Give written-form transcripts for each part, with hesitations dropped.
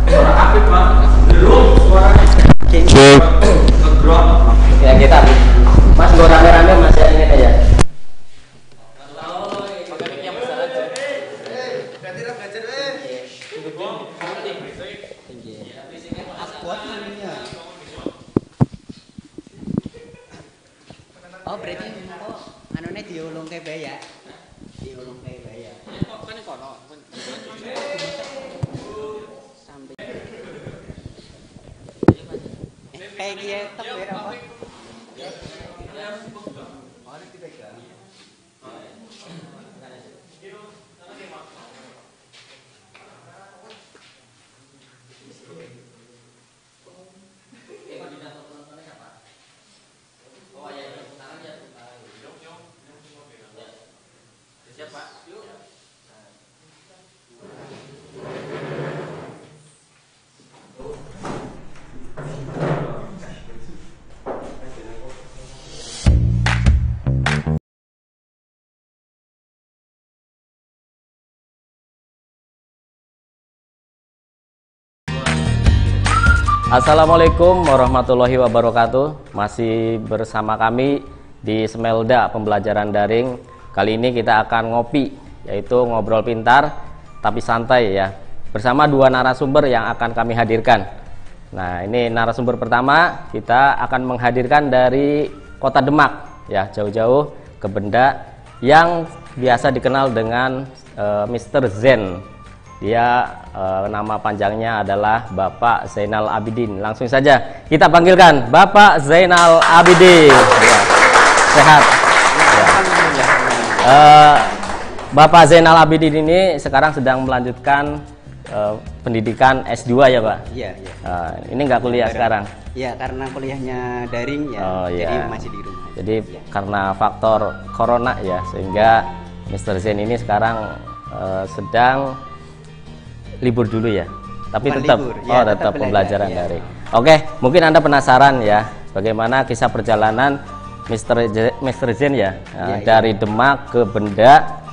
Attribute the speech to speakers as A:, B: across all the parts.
A: Suara apik banget. Belum suaranya.
B: Cek.
A: Ngegrok.
B: Ya kita. Mas gue rame-rame Mas ya ini aja.
C: Oh berarti kok anune diulungke bae ya. Diulungke bae ya. Kok kan kono. Sampai. Kayak gitu tep apa? Mari dipegang.
B: Assalamualaikum warahmatullahi wabarakatuh. Masih bersama kami di Smelda Pembelajaran Daring. Kali ini kita akan ngopi, yaitu ngobrol pintar tapi santai ya, bersama dua narasumber yang akan kami hadirkan. Nah, ini narasumber pertama kita akan menghadirkan dari Kota Demak ya, jauh-jauh ke Benda, yang biasa dikenal dengan Mr. Zen. Dia nama panjangnya adalah Bapak Zainal Abidin. Langsung saja kita panggilkan Bapak Zainal Abidin. Ya, sehat. Ya. Bapak Zainal Abidin ini sekarang sedang melanjutkan pendidikan S2 ya Pak?
C: Iya, iya.
B: Ini nggak kuliah sekarang?
C: Iya, karena kuliahnya daring ya,
B: Oh,
C: jadi
B: iya.
C: masih di rumah.
B: Jadi karena faktor corona ya, sehingga Mr. Zen ini sekarang sedang libur dulu ya, tapi
C: Bukan
B: tetap
C: libur, ya,
B: tetap
C: tetap
B: pembelajaran
C: belajar, ya.
B: daring. Oke, mungkin Anda penasaran ya bagaimana kisah perjalanan Mr. Zen ya,
C: Ya,
B: dari Demak ke Benda.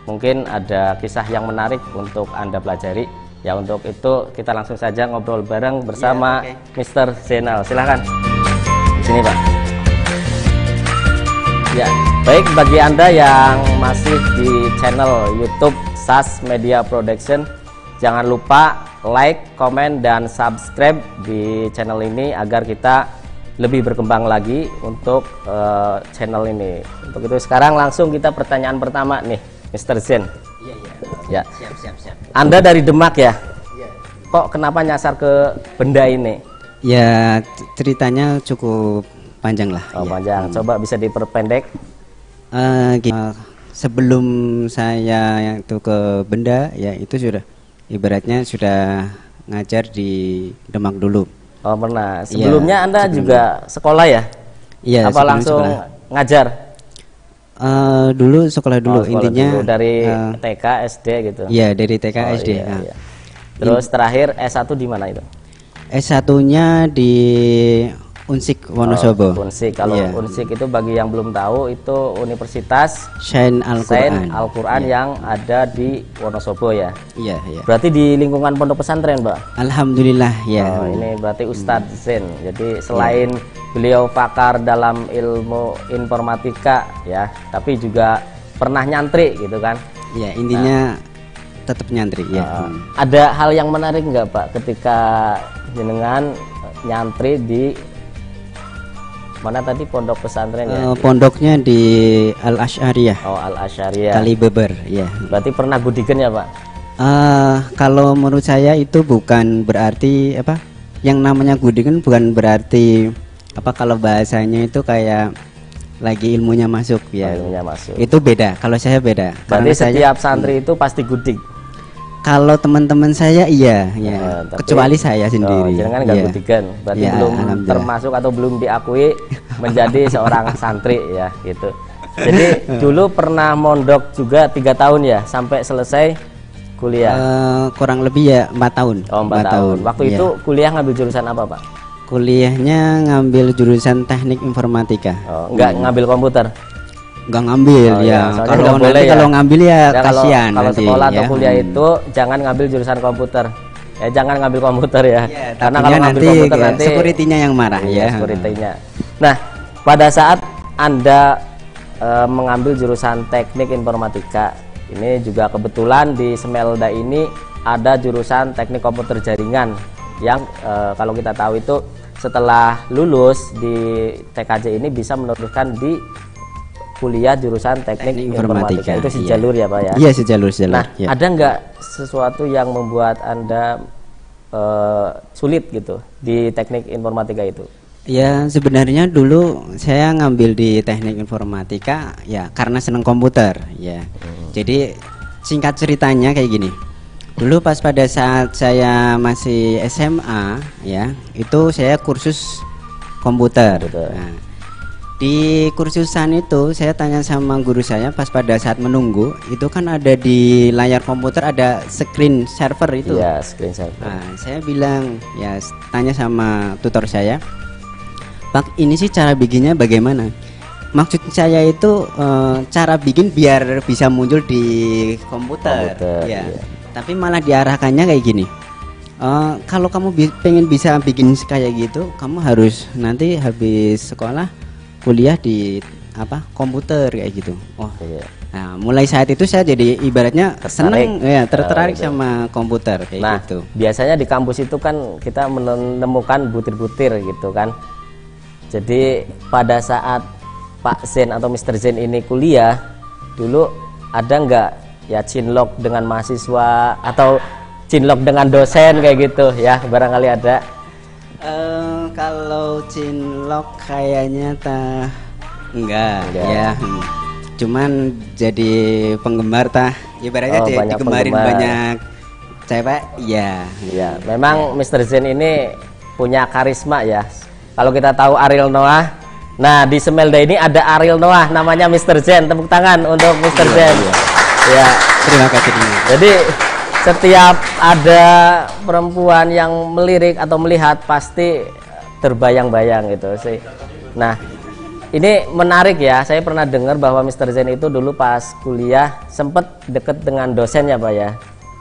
B: Mungkin ada kisah yang menarik untuk Anda pelajari. Ya, untuk itu kita langsung saja ngobrol bareng bersama
C: Ya,
B: Mr. Zainal. Silahkan di sini Pak. Ya, baik, bagi Anda yang masih di channel YouTube SAS Media Production, jangan lupa like, komen, dan subscribe di channel ini agar kita lebih berkembang lagi untuk channel ini. Untuk itu sekarang langsung kita pertanyaan pertama nih, Mr. Zen.
C: Iya, iya.
B: Ya,
C: Siap.
B: Anda dari Demak ya?
C: Iya.
B: Kok kenapa nyasar ke Benda ini?
C: Ya, ceritanya cukup panjang lah.
B: Oh,
C: ya.
B: panjang. Coba bisa diperpendek.
C: Sebelum saya itu ke Benda ya, itu sudah ibaratnya sudah ngajar di Demak dulu.
B: Oh, pernah. Sebelumnya
C: Iya,
B: Anda
C: sebelum-
B: juga sekolah ya?
C: Iya,
B: Apa
C: sebelum
B: langsung
C: sekolah.
B: ngajar?
C: Dulu sekolah dulu,
B: Oh, sekolah
C: intinya
B: dulu. Dari
C: eh,
B: TK, SD gitu.
C: iya dari TK
B: Oh,
C: SD.
B: iya,
C: Nah,
B: iya. Terus terakhir S1 di mana itu?
C: S1-nya di Unsik Wonosobo.
B: Unsik. Kalau
C: Iya.
B: Unsik itu bagi yang belum tahu, itu Universitas
C: Saint
B: Saint
C: Al-Qur'an.
B: Al-Qur'an
C: Iya.
B: yang ada di Wonosobo ya.
C: Iya, iya.
B: Berarti di lingkungan pondok pesantren, Mbak?
C: Alhamdulillah ya.
B: Oh, ini berarti Ustadz Zen. Jadi selain beliau pakar dalam ilmu informatika ya, tapi juga pernah nyantri gitu kan.
C: Ya, intinya tetap nyantri ya.
B: Ada hal yang menarik nggak Pak ketika jenengan nyantri di mana tadi pondok pesantren ya?
C: Pondoknya di Al-Asy'ariyah,
B: Oh, Al-Asy'ariyah.
C: Kalibeber ya.
B: Berarti pernah gudigen ya Pak?
C: Kalau menurut saya itu bukan berarti apa? Yang namanya gudigen bukan berarti apa, kalau bahasanya itu kayak lagi ilmunya masuk ya.
B: Ilmunya masuk.
C: Itu beda. Kalau saya beda.
B: Berarti
C: Karena saya
B: setiap santri itu pasti gudik.
C: kalau teman-teman saya iya, ya.
B: Tapi-
C: Kecuali saya sendiri.
B: Jenengan nggak
C: Iya.
B: gudigen. Berarti
C: Ya,
B: belum
C: alhamdulillah.
B: termasuk atau belum diakui menjadi seorang santri ya gitu. Jadi dulu pernah mondok juga 3 tahun ya sampai selesai kuliah.
C: Kurang lebih ya 4 tahun.
B: Oh, 4 tahun. Waktu
C: Iya.
B: itu kuliah ngambil jurusan apa Pak?
C: Kuliahnya ngambil jurusan teknik informatika.
B: Oh, nggak ngambil komputer.
C: nggak ngambil
B: Oh,
C: ya.
B: soalnya
C: Kalau
B: nggak boleh
C: nanti
B: ya.
C: kalau ngambil ya
B: Ya, kalau
C: kasihan
B: kalau
C: nanti,
B: sekolah atau
C: ya.
B: kuliah itu jangan ngambil jurusan komputer. Ya jangan ngambil komputer ya.
C: Ya,
B: Karena
C: takutnya
B: kalau ngambil
C: nanti
B: komputer
C: ya,
B: nanti
C: security-nya yang marah
B: iya,
C: ya.
B: security-nya. Nah, pada saat Anda mengambil jurusan teknik informatika, ini juga kebetulan di Semelda ini ada jurusan teknik komputer jaringan yang kalau kita tahu itu setelah lulus di TKJ ini bisa meneruskan di kuliah jurusan teknik informatika. Itu sejalur ya Pak ya?
C: Iya, sejalur.
B: Nah,
C: Ya.
B: ada nggak sesuatu yang membuat Anda sulit gitu di teknik informatika itu?
C: Ya, sebenarnya dulu saya ngambil di teknik informatika ya karena seneng komputer ya. Jadi singkat ceritanya kayak gini. Dulu pas pada saat saya masih SMA ya, itu saya kursus komputer. Nah, di kursusan itu saya tanya sama guru saya pas pada saat menunggu, itu kan ada di layar komputer ada screen server itu.
B: Iya, screen server.
C: Nah, saya bilang ya, tanya sama tutor saya, Pak, ini sih cara bikinnya bagaimana? Maksud saya itu cara bikin biar bisa muncul di komputer, ya.
B: Iya.
C: Tapi malah diarahkannya kayak gini. Kalau kamu pengen bisa bikin kayak gitu, kamu harus nanti habis sekolah kuliah di komputer kayak gitu. Oh,
B: Iya.
C: nah mulai saat itu saya jadi ibaratnya seneng ya, tertarik
B: gitu.
C: sama komputer kayak
B: Nah,
C: gitu.
B: biasanya di kampus itu kan kita menemukan butir-butir gitu kan. Jadi pada saat Pak Zen atau Mr. Zen ini kuliah, dulu ada nggak ya cinlok dengan mahasiswa atau cinlok dengan dosen kayak gitu ya, barangkali ada.
C: Kalau cinlok kayaknya enggak ya. Cuman jadi penggemar ibaratnya
B: banyak
C: digemarin
B: penggemar.
C: banyak cewek ya.
B: Ya, memang Mr. Zen ini punya karisma ya. Kalau kita tahu Ariel Noah, nah di Semelda ini ada Ariel Noah, namanya Mr. Zen. Tepuk tangan untuk Mr. Zen. Ya,
C: Terima kasih.
B: jadi setiap ada perempuan yang melirik atau melihat pasti terbayang-bayang gitu sih. Nah, ini menarik ya. Saya pernah dengar bahwa Mr. Zen itu dulu pas kuliah sempat deket dengan dosen ya Pak ya.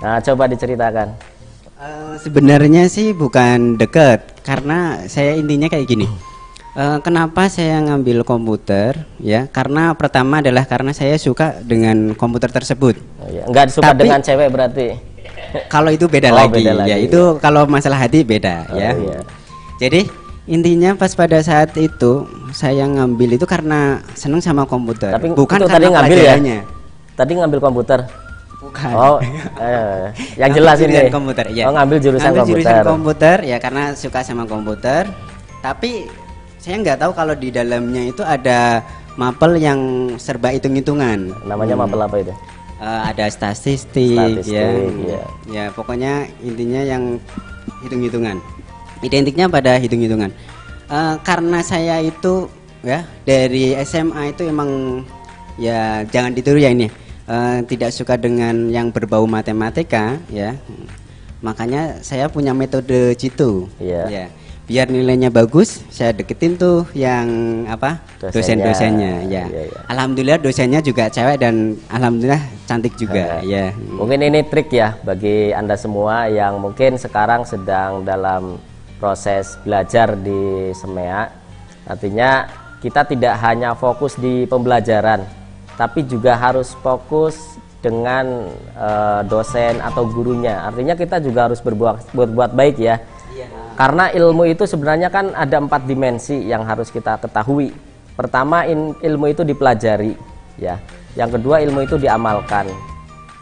B: Nah, coba diceritakan.
C: Sebenarnya sih bukan deket, karena saya intinya kayak gini. Kenapa saya ngambil komputer ya? Karena pertama adalah karena saya suka dengan komputer tersebut.
B: Oh, ya. Enggak suka dengan cewek berarti.
C: Kalau itu beda
B: Oh,
C: lagi.
B: beda lagi,
C: Ya itu kalau masalah hati beda
B: Oh,
C: ya.
B: iya.
C: Jadi intinya pas pada saat itu saya ngambil itu karena seneng sama komputer.
B: Tapi
C: bukan
B: itu
C: karena
B: tadi ngambil ya?
C: pelajarannya.
B: Tadi ngambil komputer.
C: Bukan.
B: Oh, yang jelas
C: Jurusan
B: ini.
C: komputer, ya.
B: Oh, ngambil jurusan
C: Ngambil
B: komputer.
C: jurusan komputer ya karena suka sama komputer. Tapi saya nggak tahu kalau di dalamnya itu ada mapel yang serba hitung-hitungan.
B: Namanya mapel apa itu?
C: Ada statistik ya.
B: Iya.
C: Ya, pokoknya intinya yang hitung-hitungan. Identiknya pada hitung-hitungan. Karena saya itu ya dari SMA itu emang ya jangan ditiru ya ini. Tidak suka dengan yang berbau matematika ya. Makanya saya punya metode jitu.
B: Iya.
C: Ya. Biar nilainya bagus, saya deketin tuh yang dosen-dosennya ya.
B: Iya, iya.
C: Alhamdulillah dosennya juga cewek dan alhamdulillah cantik juga ya.
B: Mungkin ini trik ya bagi Anda semua yang mungkin sekarang sedang dalam proses belajar di SEMEA. Artinya kita tidak hanya fokus di pembelajaran, tapi juga harus fokus dengan dosen atau gurunya. Artinya kita juga harus berbuat baik ya. Karena ilmu itu sebenarnya kan ada 4 dimensi yang harus kita ketahui. Pertama, ilmu itu dipelajari ya. Yang kedua, ilmu itu diamalkan.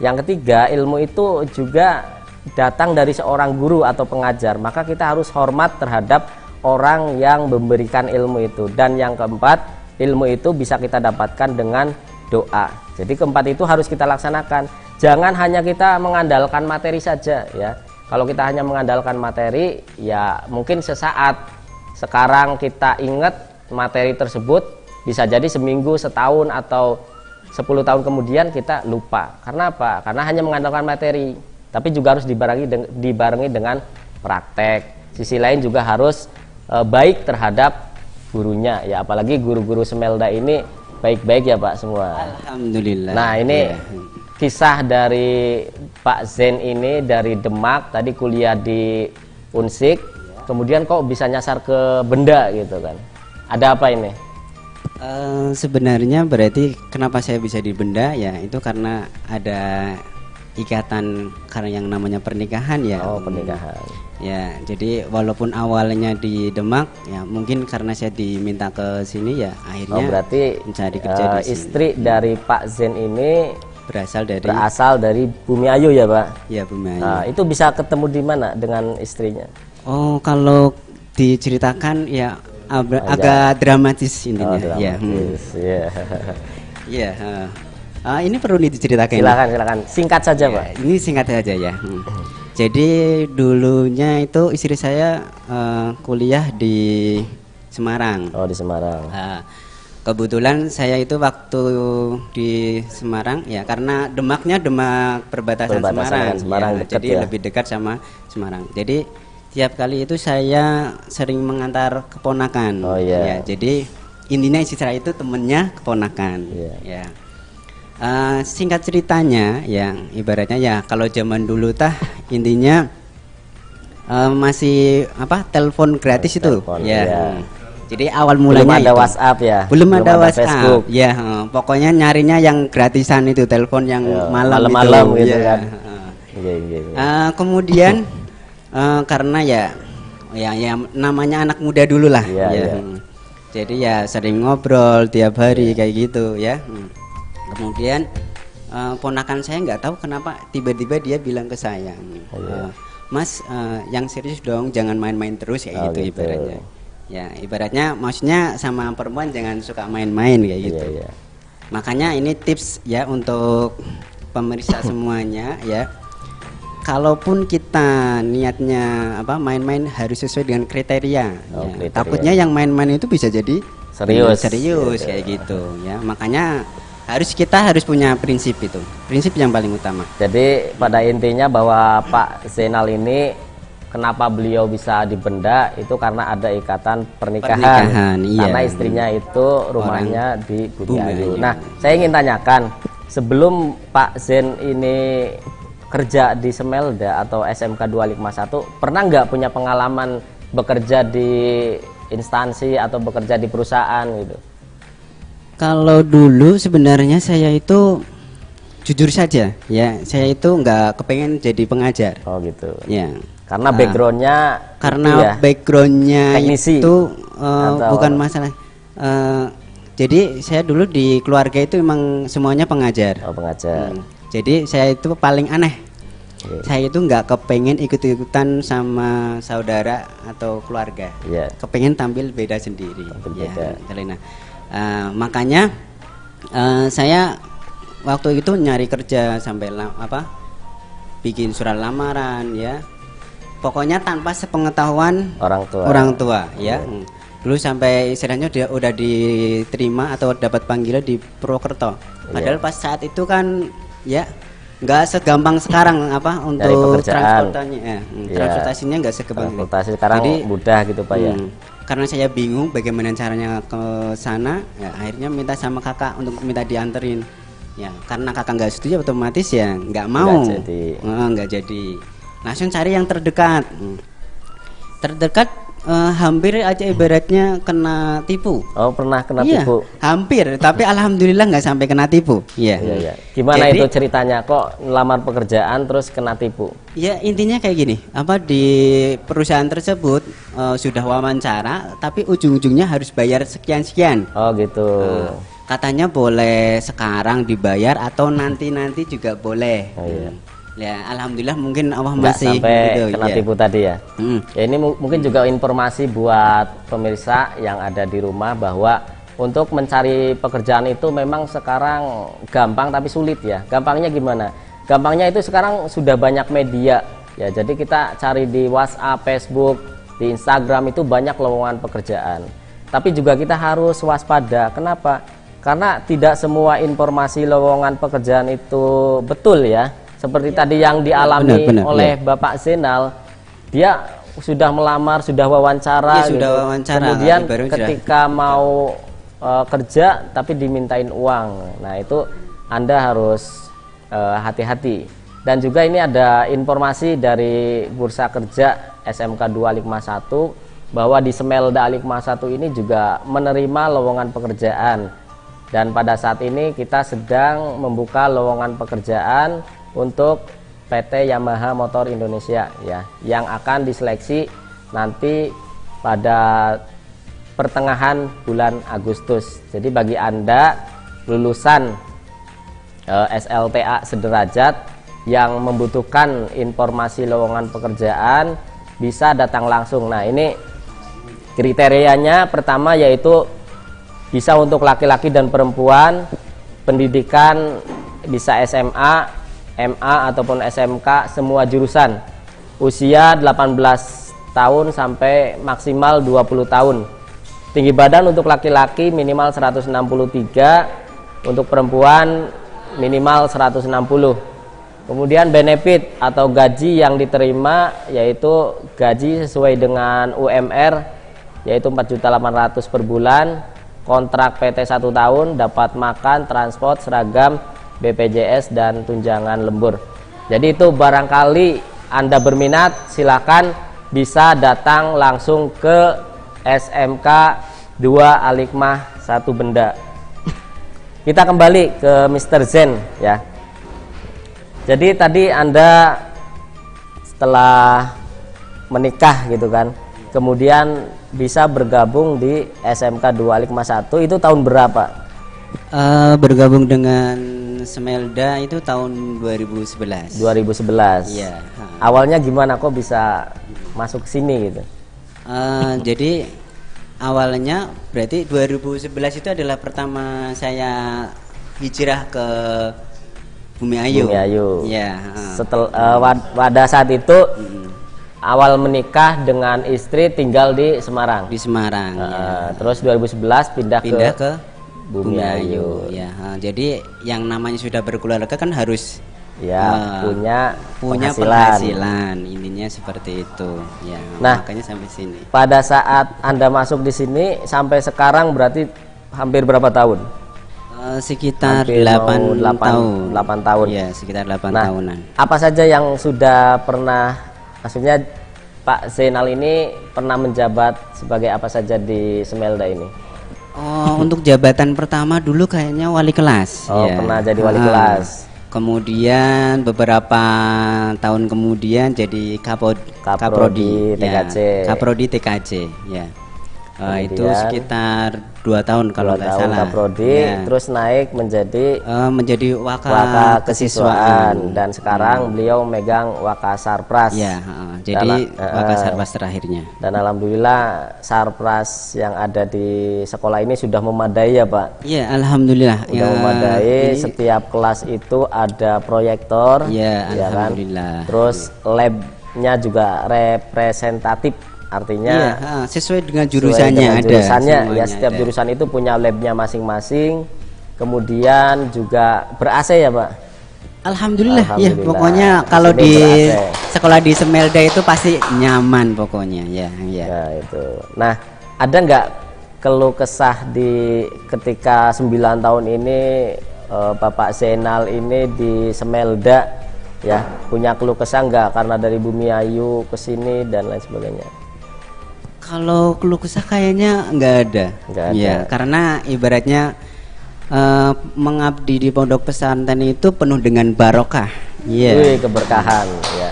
B: Yang ketiga, ilmu itu juga datang dari seorang guru atau pengajar. Maka kita harus hormat terhadap orang yang memberikan ilmu itu. Dan yang keempat, ilmu itu bisa kita dapatkan dengan doa. Jadi keempat itu harus kita laksanakan. Jangan hanya kita mengandalkan materi saja ya. Kalau kita hanya mengandalkan materi, ya mungkin sesaat sekarang kita ingat materi tersebut, bisa jadi seminggu, setahun, atau 10 tahun kemudian kita lupa. Karena apa? Karena hanya mengandalkan materi. Tapi juga harus dibarengi dengan praktek. Sisi lain juga harus baik terhadap gurunya. Ya apalagi guru-guru Semelda ini baik-baik ya Pak semua.
C: Alhamdulillah.
B: Nah ini
C: Ya.
B: kisah dari Pak Zen ini dari Demak, tadi kuliah di Unsik, kemudian kok bisa nyasar ke benda gitu kan? Ada apa ini?
C: Sebenarnya berarti kenapa saya bisa di benda ya itu karena ada ikatan karena yang namanya pernikahan ya.
B: Oh pernikahan.
C: Ya, jadi walaupun awalnya di Demak ya mungkin karena saya diminta ke sini ya akhirnya
B: Oh berarti
C: mencari kerja di sini.
B: istri dari Pak Zen ini
C: berasal
B: dari Bumi Ayu ya Pak?
C: ya Bumi Ayu.
B: Nah itu bisa ketemu di mana dengan istrinya?
C: Oh, kalau diceritakan ya agak dramatis intinya.
B: Oh,
C: Ya.
B: dramatis, ya.
C: Iya. Ini perlu diceritakan.
B: Silakan, singkat saja
C: Ya,
B: Pak.
C: ini singkat saja ya. Jadi dulunya itu istri saya kuliah di Semarang.
B: Oh di Semarang.
C: Kebetulan saya itu waktu di Semarang ya karena Demaknya Demak perbatasan
B: Perbatasan
C: Semarang,
B: dengan Semarang
C: ya,
B: dekat
C: jadi
B: ya.
C: lebih dekat sama Semarang. Jadi tiap kali itu saya sering mengantar keponakan.
B: Oh, iya.
C: Ya, jadi intinya istri saya itu temennya keponakan.
B: Iya.
C: Ya. Singkat ceritanya ya ibaratnya ya kalau zaman dulu intinya masih telepon gratis itu
B: Telepon,
C: ya.
B: iya.
C: Jadi awal
B: Belum
C: mulanya
B: ada
C: itu.
B: WhatsApp ya?
C: Belum ada WhatsApp.
B: Facebook.
C: Ya, pokoknya nyarinya yang gratisan itu, telepon yang
B: Ya,
C: malam-malam
B: gitu
C: ya.
B: kan. Iya, iya, iya.
C: Kemudian karena ya namanya anak muda dulu lah.
B: Iya,
C: ya.
B: iya.
C: Jadi ya sering ngobrol tiap hari kayak gitu ya. Kemudian ponakan saya nggak tahu kenapa tiba-tiba dia bilang ke saya, Mas, yang serius dong, jangan main-main terus kayak gitu ibaratnya. Ya ibaratnya maksudnya sama perempuan jangan suka main-main kayak gitu.
B: Iya, iya.
C: Makanya ini tips ya untuk pemirsa semuanya ya. Kalaupun kita niatnya main-main harus sesuai dengan kriteria.
B: Oh,
C: Ya.
B: kriteria.
C: Takutnya yang main-main itu bisa jadi
B: Serius.
C: serius
B: Gitu.
C: kayak gitu ya. Makanya kita harus punya prinsip itu. Prinsip yang paling utama.
B: Jadi pada intinya bahwa Pak Zainal ini kenapa beliau bisa di benda itu karena ada ikatan pernikahan.
C: Iya.
B: Karena istrinya itu rumahnya di Bumi
C: Bumi
B: Ayu.
C: Ayu.
B: Nah, saya ingin tanyakan, sebelum Pak Zen ini kerja di Semelda atau SMK 251, pernah nggak punya pengalaman bekerja di instansi atau bekerja di perusahaan gitu?
C: Kalau dulu sebenarnya saya itu jujur saja ya, saya itu nggak kepengen jadi pengajar.
B: Oh gitu.
C: Ya.
B: Karena backgroundnya
C: Karena
B: itu ya,
C: backgroundnya
B: teknisi
C: itu
B: atau
C: bukan masalah. Jadi saya dulu di keluarga itu emang semuanya pengajar.
B: oh, pengajar.
C: Jadi saya itu paling aneh.
B: Oke.
C: Saya itu nggak kepengen ikut-ikutan sama saudara atau keluarga.
B: Iya.
C: Kepengen tampil beda sendiri.
B: Tampil
C: Ya,
B: beda.
C: Kalina. Makanya saya waktu itu nyari kerja sampai bikin surat lamaran ya. Pokoknya tanpa sepengetahuan
B: Orang tua.
C: ya. Dulu sampai istilahnya dia udah diterima atau dapat panggilan di Purwokerto. Padahal pas saat itu kan ya nggak segampang sekarang untuk
B: pekerjaan.
C: transportasinya nggak segampang ini.
B: Transportasi sekarang
C: Jadi,
B: mudah gitu Pak ya.
C: Karena saya bingung bagaimana caranya ke sana, ya akhirnya minta sama kakak untuk minta dianterin. Ya, karena kakak nggak setuju otomatis ya nggak mau. Nggak jadi. Langsung cari yang terdekat. Terdekat hampir aja ibaratnya kena tipu.
B: Oh pernah kena
C: Iya,
B: tipu?
C: hampir. Tapi alhamdulillah nggak sampai kena tipu. Iya.
B: Iya, iya. Gimana
C: Jadi,
B: itu ceritanya? Kok ngelamar pekerjaan terus kena tipu?
C: Ya intinya kayak gini, di perusahaan tersebut sudah wawancara, tapi ujung-ujungnya harus bayar sekian-sekian.
B: Oh gitu.
C: Katanya boleh sekarang dibayar atau nanti-nanti juga boleh.
B: Oh, iya.
C: Ya alhamdulillah mungkin Allah
B: Nggak
C: masih
B: sampai
C: gitu,
B: kena
C: ya.
B: tipu tadi ya. Ya ini mungkin juga informasi buat pemirsa yang ada di rumah bahwa untuk mencari pekerjaan itu memang sekarang gampang tapi sulit ya. Gampangnya gimana? Gampangnya itu sekarang sudah banyak media ya. Jadi kita cari di WhatsApp, Facebook, di Instagram itu banyak lowongan pekerjaan. Tapi juga kita harus waspada. Kenapa? Karena tidak semua informasi lowongan pekerjaan itu betul ya. Seperti tadi yang dialami
C: benar,
B: oleh
C: ya.
B: Bapak Zainal, dia sudah melamar, sudah wawancara,
C: Iya, sudah wawancara.
B: kemudian
C: Baru
B: ketika mau kerja tapi dimintain uang. Nah, itu Anda harus hati-hati. Dan juga ini ada informasi dari Bursa Kerja SMK 2 Alikma 1 bahwa di Semelda Alikma 1 ini juga menerima lowongan pekerjaan. Dan pada saat ini kita sedang membuka lowongan pekerjaan untuk PT Yamaha Motor Indonesia ya, yang akan diseleksi nanti pada pertengahan bulan Agustus. Jadi bagi Anda lulusan SLTA sederajat yang membutuhkan informasi lowongan pekerjaan bisa datang langsung. Nah, ini kriterianya pertama yaitu bisa untuk laki-laki dan perempuan, pendidikan bisa SMA, MA ataupun SMK, semua jurusan, usia 18 tahun sampai maksimal 20 tahun. Tinggi badan untuk laki-laki minimal 163, untuk perempuan minimal 160. Kemudian benefit atau gaji yang diterima yaitu gaji sesuai dengan UMR yaitu 4.800.000 per bulan, kontrak PT 1 tahun, dapat makan, transport, seragam, BPJS dan tunjangan lembur. Jadi itu barangkali Anda berminat, silakan bisa datang langsung ke SMK 2 Alikma 1 Benda. Kita kembali ke Mr. Zen ya. Jadi tadi Anda setelah menikah gitu kan, kemudian bisa bergabung di SMK 2 Alikma 1, itu tahun berapa?
C: Bergabung dengan Semelda itu tahun 2011.
B: 2011.
C: Iya.
B: Awalnya gimana kok bisa masuk ke sini gitu?
C: Jadi awalnya berarti 2011 itu adalah pertama saya hijrah ke Bumi Ayu.
B: Bumi Ayu.
C: Ya.
B: Setelah pada saat itu awal menikah dengan istri tinggal di Semarang.
C: Di Semarang. Ya.
B: Terus 2011 pindah ke Bumi Ayu.
C: Ya. Jadi yang namanya sudah berkeluarga kan harus
B: ya punya
C: penghasilan. Intinya seperti itu. Ya.
B: Nah,
C: makanya sampai sini.
B: Pada saat Anda masuk di sini sampai sekarang berarti hampir berapa tahun?
C: Sekitar
B: hampir
C: 8 tahun.
B: 8 tahun.
C: Ya, sekitar 8 tahunan.
B: Apa saja yang sudah pernah, maksudnya Pak Zainal ini pernah menjabat sebagai apa saja di Semelda ini?
C: Untuk jabatan pertama dulu kayaknya wali kelas. Ya.
B: Pernah jadi wali kelas.
C: Kemudian beberapa tahun kemudian jadi Kaprodi
B: TKJ.
C: Ya, Kaprodi TKJ. Ya. Itu sekitar 2 tahun kalau nggak salah.
B: Kaprodi,
C: ya.
B: Terus naik menjadi
C: Waka
B: Kesiswaan dan sekarang beliau megang Waka Sarpras.
C: Ya, jadi Waka Sarpras terakhirnya.
B: Dan alhamdulillah Sarpras yang ada di sekolah ini sudah memadai ya Pak.
C: Iya, alhamdulillah.
B: Sudah memadai. Setiap kelas itu ada proyektor.
C: Ya,
B: Kan?
C: alhamdulillah.
B: Terus labnya juga representatif. Artinya
C: sesuai dengan jurusannya
B: ya, setiap jurusan itu punya labnya masing-masing. Kemudian juga ber-AC ya Pak.
C: Alhamdulillah. Ya, pokoknya kalau di sekolah di Semelda itu pasti nyaman pokoknya ya.
B: Ya itu. Nah, ada nggak keluh kesah di ketika 9 tahun ini Bapak Zainal ini di Semelda ya, punya keluh kesah nggak karena dari Bumi Ayu ke sini dan lain sebagainya?
C: Kalau keluh kesah kayaknya nggak ada. Ya, karena ibaratnya mengabdi di pondok pesantren itu penuh dengan barokah. Iya.
B: Keberkahan.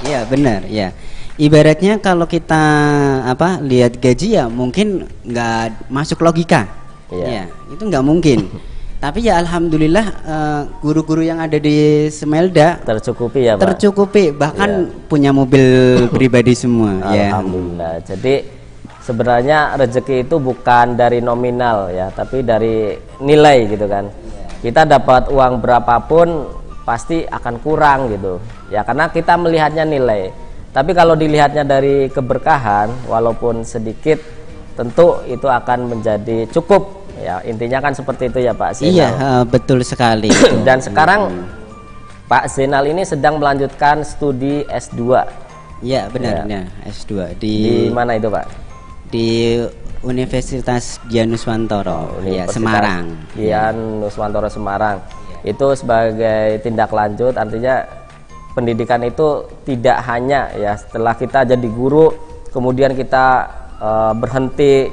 C: Iya, benar. Ya. Ibaratnya kalau kita lihat gaji ya mungkin nggak masuk logika. Iya. Itu nggak mungkin. Tapi ya alhamdulillah guru-guru yang ada di Semelda
B: tercukupi ya Pak.
C: Tercukupi, bahkan punya mobil pribadi semua.
B: Alhamdulillah. Jadi sebenarnya rezeki itu bukan dari nominal ya, tapi dari nilai gitu kan. Kita dapat uang berapapun pasti akan kurang gitu ya, karena kita melihatnya nilai. Tapi kalau dilihatnya dari keberkahan walaupun sedikit, tentu itu akan menjadi cukup ya. Intinya kan seperti itu ya Pak Zainal.
C: Iya, betul sekali.
B: Dan sekarang Pak Zainal ini sedang melanjutkan studi S2.
C: Iya, benar. S2
B: di mana itu Pak?
C: Di Universitas Dian Nuswantoro, ya,
B: Universitas
C: Semarang.
B: Dian Nuswantoro Semarang. Itu sebagai tindak lanjut, artinya pendidikan itu tidak hanya ya setelah kita jadi guru kemudian kita berhenti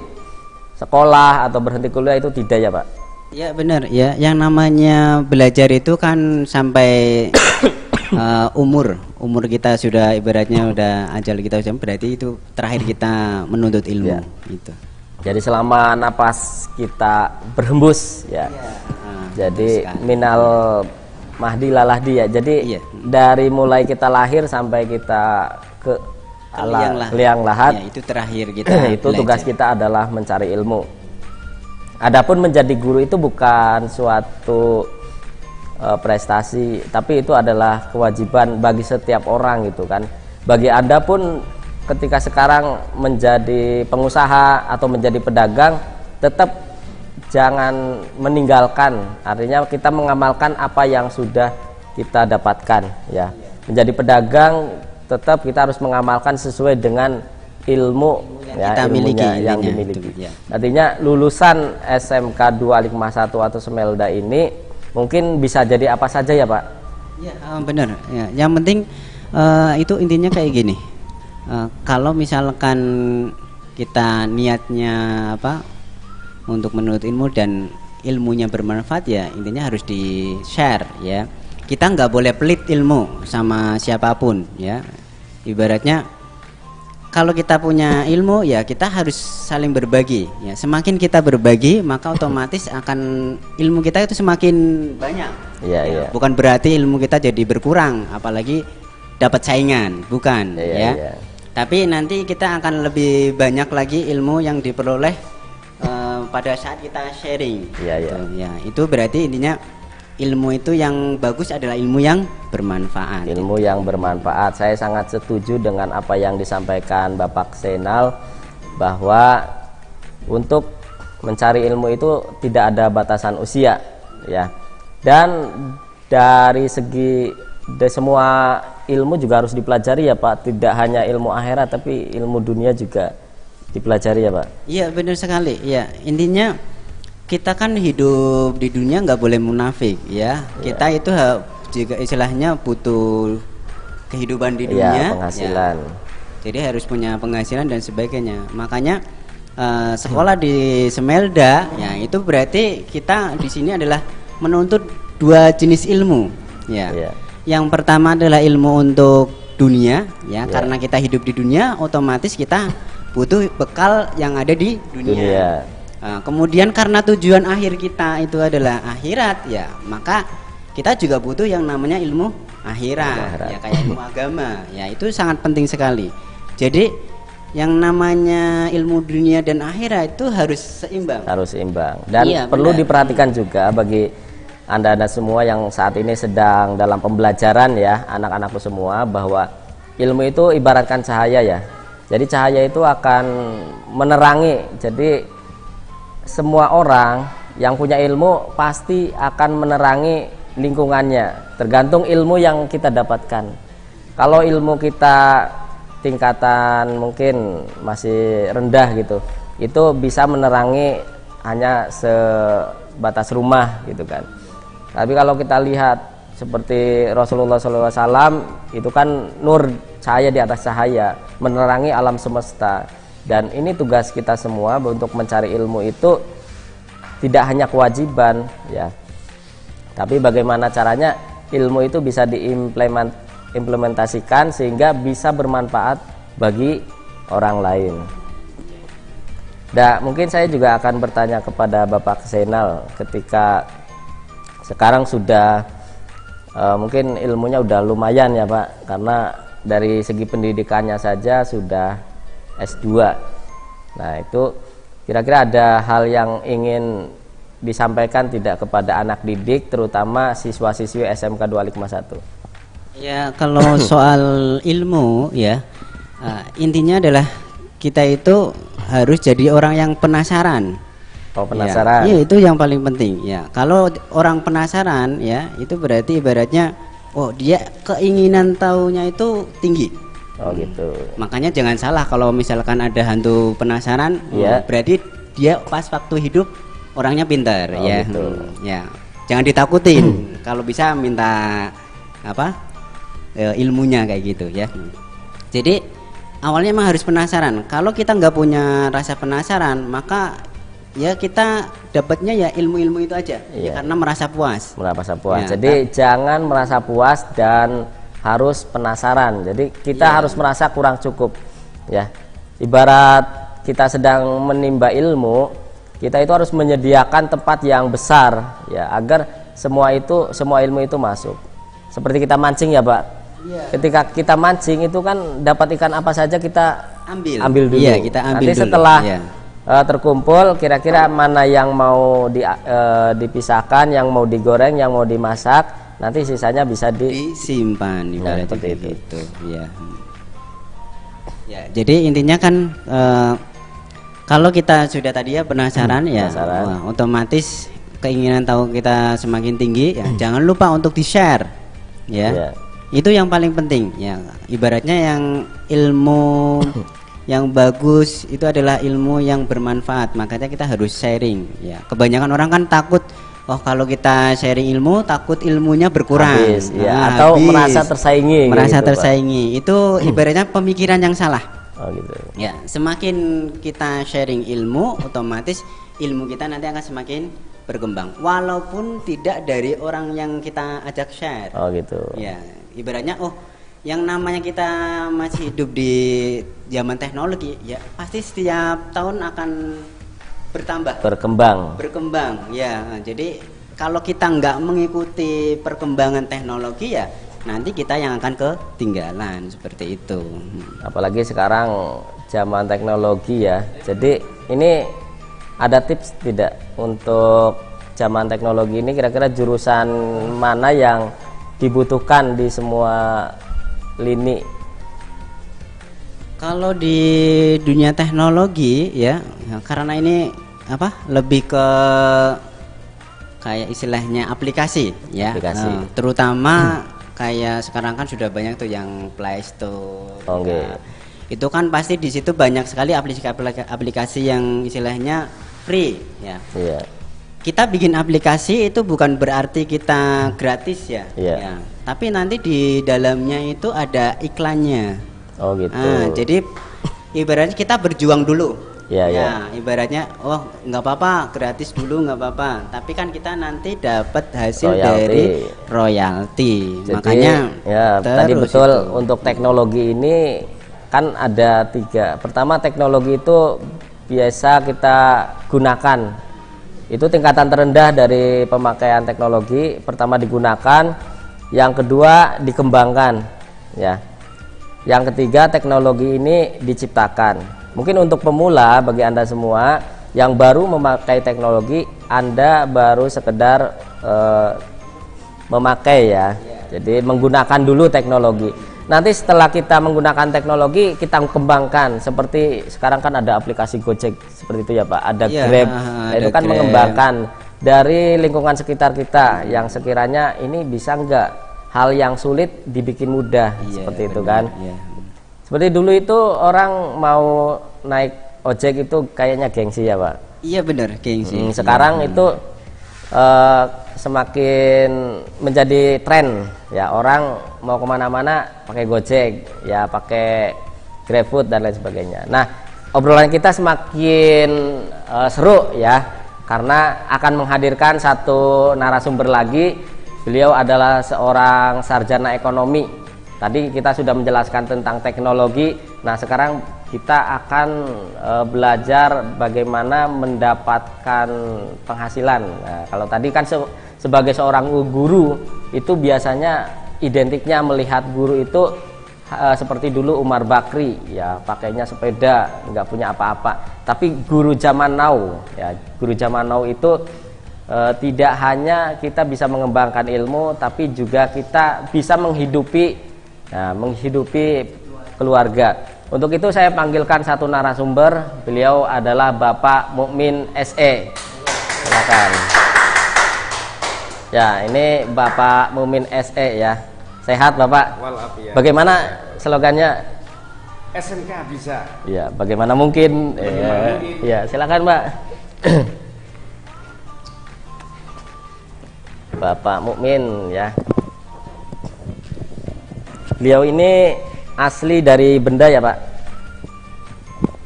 B: sekolah atau berhenti kuliah, itu tidak ya Pak?
C: Ya benar ya, yang namanya belajar itu kan sampai umur kita sudah ibaratnya udah ajal kita sudah, berarti itu terakhir kita menuntut ilmu
B: Ya.
C: gitu.
B: Jadi selama napas kita berhembus ya. Jadi minal mahdi lalahdi ya. Jadi
C: Iya.
B: dari mulai kita lahir sampai kita ke liang lahat,
C: Ya, itu terakhir kita
B: itu tugas
C: belajar.
B: kita adalah mencari ilmu. Adapun menjadi guru itu bukan suatu prestasi, tapi itu adalah kewajiban bagi setiap orang gitu kan. Bagi Anda pun ketika sekarang menjadi pengusaha atau menjadi pedagang, tetap jangan meninggalkan, artinya kita mengamalkan apa yang sudah kita dapatkan ya. Menjadi pedagang tetap kita harus mengamalkan sesuai dengan ilmu
C: yang kita miliki,
B: yang
C: intinya,
B: dimiliki.
C: itu, ya.
B: Artinya lulusan SMK 2 Alikma 1 atau Semelda ini mungkin bisa jadi apa saja ya Pak?
C: Ya, benar. Ya, yang penting itu intinya kayak gini. Kalau misalkan kita niatnya apa untuk menuntut ilmu dan ilmunya bermanfaat, ya intinya harus di share ya. Kita nggak boleh pelit ilmu sama siapapun ya. Ibaratnya kalau kita punya ilmu ya kita harus saling berbagi ya. Semakin kita berbagi maka otomatis akan ilmu kita itu semakin banyak.
B: Iya, iya.
C: Bukan berarti ilmu kita jadi berkurang, apalagi dapat saingan, bukan
B: Iya,
C: ya.
B: iya.
C: Tapi nanti kita akan lebih banyak lagi ilmu yang diperoleh pada saat kita sharing.
B: Iya, iya.
C: Gitu, ya. Itu berarti intinya ilmu itu yang bagus adalah ilmu yang bermanfaat.
B: Ilmu yang bermanfaat. Saya sangat setuju dengan apa yang disampaikan Bapak Zainal, bahwa untuk mencari ilmu itu tidak ada batasan usia ya. Dan dari segi semua ilmu juga harus dipelajari ya Pak, tidak hanya ilmu akhirat tapi ilmu dunia juga dipelajari ya Pak.
C: Iya benar sekali ya, intinya kita kan hidup di dunia nggak boleh munafik ya. Kita itu juga istilahnya butuh kehidupan di dunia,
B: penghasilan
C: ya. Jadi harus punya penghasilan dan sebagainya. Makanya sekolah di Semelda ya itu berarti kita di sini adalah menuntut dua jenis ilmu ya.
B: Iya.
C: Yang pertama adalah ilmu untuk dunia ya, karena kita hidup di dunia otomatis kita butuh bekal yang ada di dunia. Nah, kemudian karena tujuan akhir kita itu adalah akhirat ya, maka kita juga butuh yang namanya ilmu akhirat. Ya, kayak ilmu agama ya, itu sangat penting sekali. Jadi yang namanya ilmu dunia dan akhirat itu harus seimbang.
B: Harus seimbang. Dan
C: Iya,
B: perlu
C: benar.
B: diperhatikan juga bagi Anda-anda semua yang saat ini sedang dalam pembelajaran ya, anak-anakku semua, bahwa ilmu itu ibaratkan cahaya ya. Jadi cahaya itu akan menerangi. Jadi semua orang yang punya ilmu pasti akan menerangi lingkungannya, tergantung ilmu yang kita dapatkan. Kalau ilmu kita tingkatan mungkin masih rendah gitu, itu bisa menerangi hanya sebatas rumah gitu kan. Tapi kalau kita lihat seperti Rasulullah SAW, itu kan nur, cahaya di atas cahaya, menerangi alam semesta. Dan ini tugas kita semua untuk mencari ilmu itu tidak hanya kewajiban ya, tapi bagaimana caranya ilmu itu bisa diimplementasikan sehingga bisa bermanfaat bagi orang lain. Dan mungkin saya juga akan bertanya kepada Bapak Zainal, ketika sekarang sudah mungkin ilmunya udah lumayan ya Pak, karena dari segi pendidikannya saja sudah S2. Nah, itu kira-kira ada hal yang ingin disampaikan tidak kepada anak didik, terutama siswa-siswi SMK 2 Alikma 1?
C: Ya, kalau soal ilmu ya, intinya adalah kita itu harus jadi orang yang penasaran.
B: Oh, penasaran.
C: Iya, itu yang paling penting ya. Kalau orang penasaran ya, itu berarti ibaratnya oh dia keinginan tahunya itu tinggi.
B: Oh gitu.
C: Makanya jangan salah kalau misalkan ada hantu penasaran,
B: Iya.
C: berarti dia pas waktu hidup orangnya pintar.
B: Oh,
C: Ya,
B: gitu.
C: ya. Jangan ditakutin. Kalau bisa minta apa ilmunya kayak gitu ya. Jadi awalnya emang harus penasaran. Kalau kita nggak punya rasa penasaran, maka ya kita dapatnya ya ilmu-ilmu itu aja.
B: Iya.
C: Ya, karena merasa puas.
B: Merasa puas.
C: Ya,
B: Jadi jangan merasa puas dan harus penasaran. Jadi kita
C: Iya.
B: harus merasa kurang cukup. Ya, ibarat kita sedang menimba ilmu, kita itu harus menyediakan tempat yang besar, ya, agar semua ilmu itu masuk. Seperti kita mancing ya, Pak.
C: Iya.
B: Ketika kita mancing itu kan dapat ikan apa saja kita
C: Ambil
B: dulu.
C: Iya, kita ambil
B: Nanti
C: dulu.
B: setelah
C: Iya.
B: terkumpul, kira-kira mana yang mau dipisahkan, yang mau digoreng, yang mau dimasak, nanti sisanya bisa
C: disimpan ibaratnya
B: seperti
C: kayak
B: itu.
C: gitu. Ya. Ya, jadi intinya kan kalau kita sudah tadi ya penasaran ya,
B: penasaran.
C: wah, otomatis keinginan tahu kita semakin tinggi ya. Jangan lupa untuk di-share. Ya.
B: Iya.
C: Itu yang paling penting ya. Ibaratnya yang ilmu yang bagus itu adalah ilmu yang bermanfaat. Makanya kita harus sharing ya. Kebanyakan orang kan takut, oh kalau kita sharing ilmu takut ilmunya berkurang.
B: Habis, ya.
C: Nah,
B: Atau
C: habis.
B: merasa tersaingi.
C: Merasa
B: gitu, Pak.
C: tersaingi. Itu ibaratnya pemikiran yang salah.
B: Oh gitu.
C: Ya, semakin kita sharing ilmu, otomatis ilmu kita nanti akan semakin berkembang. Walaupun tidak dari orang yang kita ajak share.
B: Oh gitu.
C: Ya, ibaratnya oh, yang namanya kita masih hidup di zaman teknologi, ya pasti setiap tahun akan bertambah, berkembang. Ya, jadi kalau kita nggak mengikuti perkembangan teknologi ya nanti kita yang akan ketinggalan seperti itu.
B: Apalagi sekarang zaman teknologi ya. Jadi ini ada tips tidak untuk zaman teknologi ini, kira-kira jurusan mana yang dibutuhkan di semua lini?
C: Kalau di dunia teknologi ya, karena ini apa lebih ke kayak istilahnya aplikasi ya.
B: Aplikasi.
C: Terutama kayak sekarang kan sudah banyak tuh yang Play Store.
B: Oke.
C: Nah, itu kan pasti di situ banyak sekali aplikasi yang istilahnya free ya.
B: Iya.
C: Kita bikin aplikasi itu bukan berarti kita gratis ya.
B: Iya.
C: Ya. Tapi nanti di dalamnya itu ada iklannya.
B: Oh gitu.
C: Nah, jadi ibaratnya kita berjuang dulu.
B: Iya,
C: ya,
B: iya.
C: ibaratnya oh nggak apa-apa gratis dulu nggak apa-apa. Tapi kan kita nanti dapat hasil
B: Royalti.
C: dari royalti.
B: Jadi,
C: Makanya
B: ya tadi
C: terus
B: betul
C: itu.
B: untuk teknologi ini kan ada 3. Pertama, teknologi itu biasa kita gunakan. Itu tingkatan terendah dari pemakaian teknologi. Pertama digunakan, yang kedua dikembangkan, ya. Yang ketiga, teknologi ini diciptakan. Mungkin untuk pemula bagi Anda semua yang baru memakai teknologi, Anda baru sekedar memakai ya. Jadi menggunakan dulu teknologi. Nanti setelah kita menggunakan teknologi, kita kembangkan. Seperti sekarang kan ada aplikasi Gojek seperti itu ya Pak. Ada
C: Ya,
B: Grab.
C: ada
B: Itu kan
C: Grab.
B: mengembangkan dari lingkungan sekitar kita yang sekiranya ini bisa enggak hal yang sulit dibikin mudah,
C: Iya,
B: seperti itu
C: benar,
B: kan.
C: iya.
B: Seperti dulu itu orang mau naik ojek itu kayaknya gengsi ya Pak.
C: Iya benar, gengsi.
B: Sekarang itu semakin menjadi tren ya, orang mau kemana-mana pakai Gojek ya, pakai GrabFood dan lain sebagainya. Nah, obrolan kita semakin seru ya, karena akan menghadirkan satu narasumber lagi. Beliau adalah seorang sarjana ekonomi. Tadi kita sudah menjelaskan tentang teknologi. Nah, sekarang kita akan belajar bagaimana mendapatkan penghasilan. Nah, kalau tadi kan sebagai seorang guru itu biasanya identiknya melihat guru itu seperti dulu Umar Bakri ya, pakainya sepeda, nggak punya apa-apa. Tapi guru zaman now ya, guru zaman now itu tidak hanya kita bisa mengembangkan ilmu, tapi juga kita bisa menghidupi keluarga. Untuk itu saya panggilkan satu narasumber. Beliau adalah Bapak Mukmin SE. Silakan. Ya, ini Bapak Mukmin SE ya. Sehat Bapak?
A: Walafiat.
B: Bagaimana slogannya?
D: SMK bisa.
B: Ya, bagaimana mungkin? Ya, silakan Mbak. Bapak Mukmin ya. Beliau ini asli dari Benda ya Pak?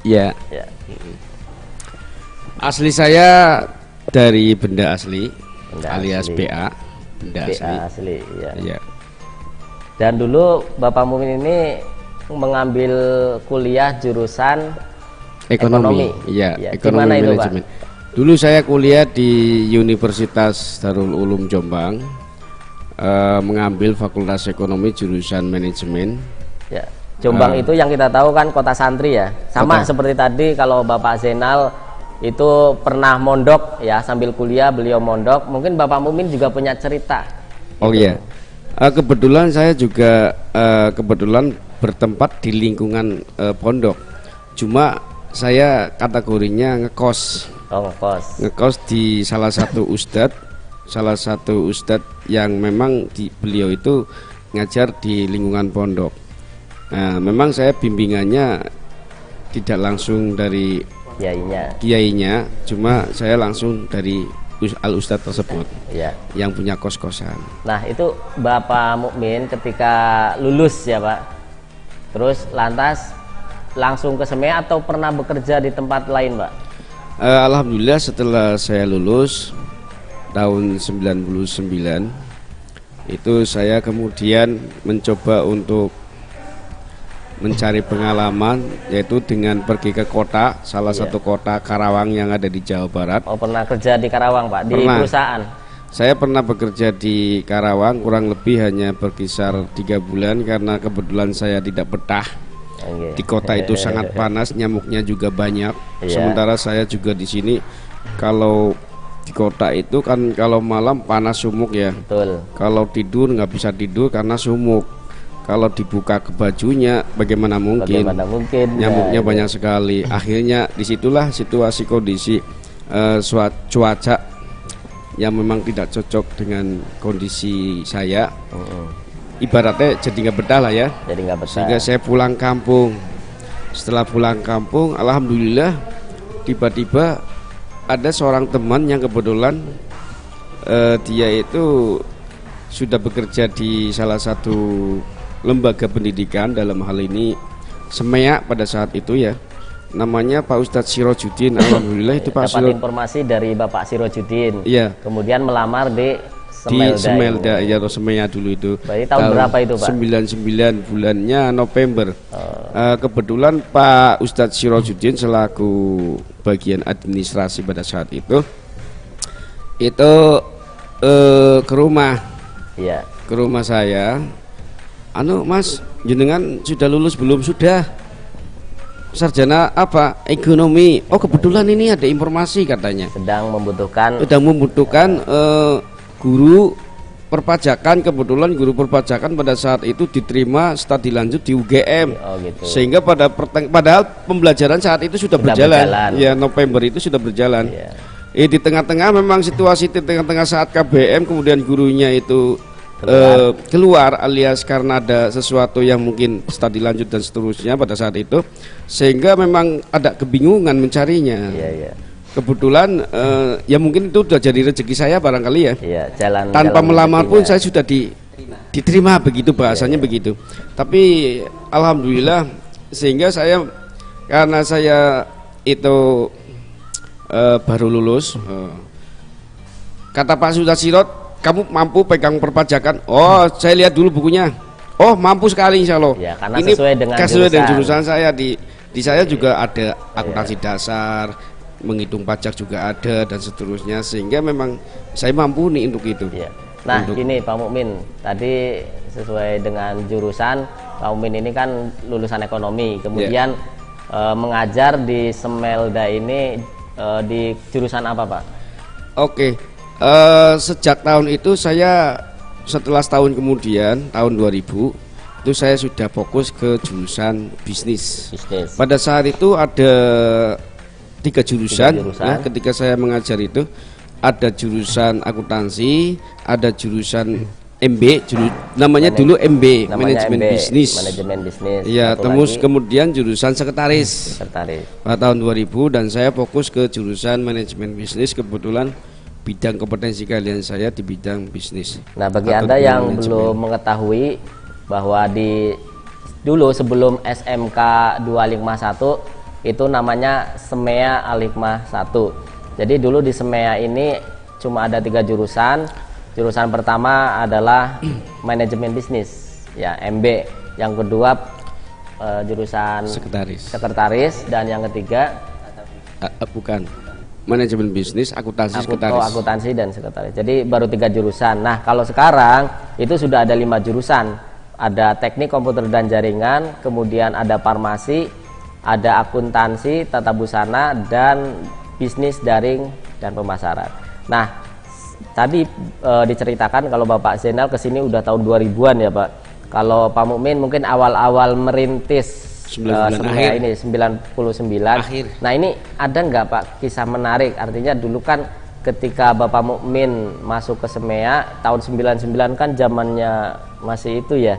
D: Ya.
B: Ya.
D: Asli saya dari Benda Asli,
B: Benda
D: alias
B: asli.
D: BA, Benda
B: BA
D: Asli.
B: asli ya.
D: Ya.
B: Dan dulu Bapak Mukmin ini mengambil kuliah jurusan ekonomi.
D: Iya,
B: Ya,
D: ekonomi
B: gimana itu, Pak?
D: manajemen. Dulu saya kuliah di Universitas Darul Ulum Jombang, mengambil Fakultas Ekonomi jurusan manajemen.
B: Ya. Jombang itu yang kita tahu kan kota santri ya. Sama
D: Kota.
B: seperti tadi kalau Bapak Zainal itu pernah mondok ya, sambil kuliah beliau mondok. Mungkin Bapak Mukmin juga punya cerita.
D: Oh iya, kebetulan saya juga kebetulan bertempat di lingkungan pondok. Cuma saya kategorinya ngekos.
B: Oh, ngekos.
D: Ngekos di salah satu ustadz yang memang beliau itu ngajar di lingkungan pondok. Nah, memang saya bimbingannya tidak langsung dari kiainya, cuma saya langsung dari al-ustadz tersebut
B: Ya.
D: yang punya kos-kosan.
B: Nah, itu Bapak Mukmin ketika lulus ya, Pak. Terus lantas langsung ke SEMEA atau pernah bekerja di tempat lain, Pak?
D: Alhamdulillah setelah saya lulus tahun 99 itu saya kemudian mencoba untuk mencari pengalaman, yaitu dengan pergi ke kota, salah satu kota Karawang yang ada di Jawa Barat.
B: Oh, pernah kerja di Karawang, Pak, di
D: Pernah.
B: perusahaan?
D: Saya pernah bekerja di Karawang, kurang lebih hanya berkisar 3 bulan karena kebetulan saya tidak betah.
B: Oke.
D: Di kota itu sangat panas, nyamuknya juga banyak.
B: Iya.
D: Sementara saya juga di sini, kalau di kota itu kan kalau malam panas sumuk ya.
B: Betul.
D: Kalau tidur nggak bisa tidur karena sumuk. Kalau dibuka ke bajunya, bagaimana mungkin?
B: Bagaimana mungkin?
D: Nyamuknya
B: Ya,
D: banyak sekali. Akhirnya disitulah situasi kondisi cuaca yang memang tidak cocok dengan kondisi saya. Ibaratnya jadi nggak betah lah ya.
B: jadi nggak betah.
D: Sehingga saya pulang kampung. Setelah pulang kampung, alhamdulillah tiba-tiba ada seorang teman yang kebetulan dia itu sudah bekerja di salah satu lembaga pendidikan, dalam hal ini SEMEA pada saat itu ya, namanya Pak Ustadz Sirojudin. Alhamdulillah itu Pak
B: Dapat informasi dari Bapak Sirojudin.
D: Iya.
B: Kemudian melamar di
D: Di
B: Semelda.
D: Semelda ya, atau SEMEA dulu itu.
B: Berarti tahun berapa itu, Pak?
D: 99 bulannya November. Kebetulan Pak Ustadz Sirojudin selaku bagian administrasi pada saat itu ke rumah.
B: Iya.
D: Ke rumah saya. Mas, jenengan sudah lulus belum? Sudah. Sarjana apa? Ekonomi. Oh, kebetulan ini ada informasi katanya.
B: Sedang membutuhkan.
D: Sedang membutuhkan guru perpajakan. Kebetulan guru perpajakan pada saat itu diterima studi lanjut di UGM.
B: Oh, gitu.
D: Sehingga padahal pembelajaran saat itu sudah berjalan. Ya, November itu sudah berjalan.
B: Iya.
D: Di tengah-tengah memang situasi di tengah-tengah saat KBM, kemudian gurunya itu keluar alias karena ada sesuatu yang mungkin studi lanjut dan seterusnya pada saat itu, sehingga memang ada kebingungan mencarinya.
B: Iya.
D: Kebetulan ya mungkin itu sudah jadi rezeki saya barangkali ya.
B: Iya, jalan
D: Tanpa
B: jalan
D: melamar pun
B: rezekinya.
D: saya sudah diterima, begitu bahasanya. Begitu. Tapi alhamdulillah, sehingga saya karena saya itu baru lulus, kata Pak Ustadz Sirot, kamu mampu pegang perpajakan? Oh, saya lihat dulu bukunya. Oh, mampu sekali insya Allah.
B: Ya, karena
D: ini
B: sesuai dengan
D: jurusan saya. Di saya juga ada akuntansi dasar, menghitung pajak juga ada dan seterusnya, sehingga memang saya mampu nih untuk itu.
B: Iya. Nah, gini Pak Mukmin, tadi sesuai dengan jurusan Pak Mukmin ini kan lulusan ekonomi, kemudian mengajar di Semelda ini di jurusan apa, Pak?
D: Oke. Sejak tahun itu saya, setelah setahun kemudian tahun 2000 itu saya sudah fokus ke jurusan bisnis. Pada saat itu ada tiga jurusan. Ya, ketika saya mengajar itu ada jurusan akuntansi, ada jurusan MB, namanya dulu MB,
B: namanya
D: manajemen
B: MB,
D: bisnis.
B: manajemen bisnis.
D: Iya,
B: Satu
D: terus
B: lagi,
D: kemudian jurusan sekretaris
B: sekretaris.
D: pada tahun 2000 dan saya fokus ke jurusan manajemen bisnis. Kebetulan bidang kompetensi kalian saya di bidang bisnis.
B: Nah, bagi
D: atau
B: Anda
D: di
B: yang
D: manajemen.
B: belum mengetahui bahwa dulu sebelum SMK 251 itu namanya SEMEA Al-Hikmah 1. Jadi dulu di SEMEA ini cuma ada 3 jurusan. Jurusan pertama adalah manajemen bisnis, ya MB. Yang kedua jurusan sekretaris dan yang ketiga
D: bukan manajemen bisnis, akuntansi, sekretaris.
B: Akuntansi dan sekretaris. Jadi baru 3 jurusan. Nah, kalau sekarang itu sudah ada 5 jurusan. Ada teknik komputer dan jaringan, kemudian ada farmasi, ada akuntansi, tata busana, dan bisnis daring dan pemasaran. Nah, tadi diceritakan kalau Bapak Zainal kesini udah tahun 2000-an ya Pak. Kalau Pak Mukmin mungkin awal-awal merintis SEMEA ini 99
D: akhir.
B: Nah, ini ada nggak Pak kisah menarik? Artinya dulu kan ketika Bapak Mukmin masuk ke SEMEA tahun 99 kan zamannya masih itu ya,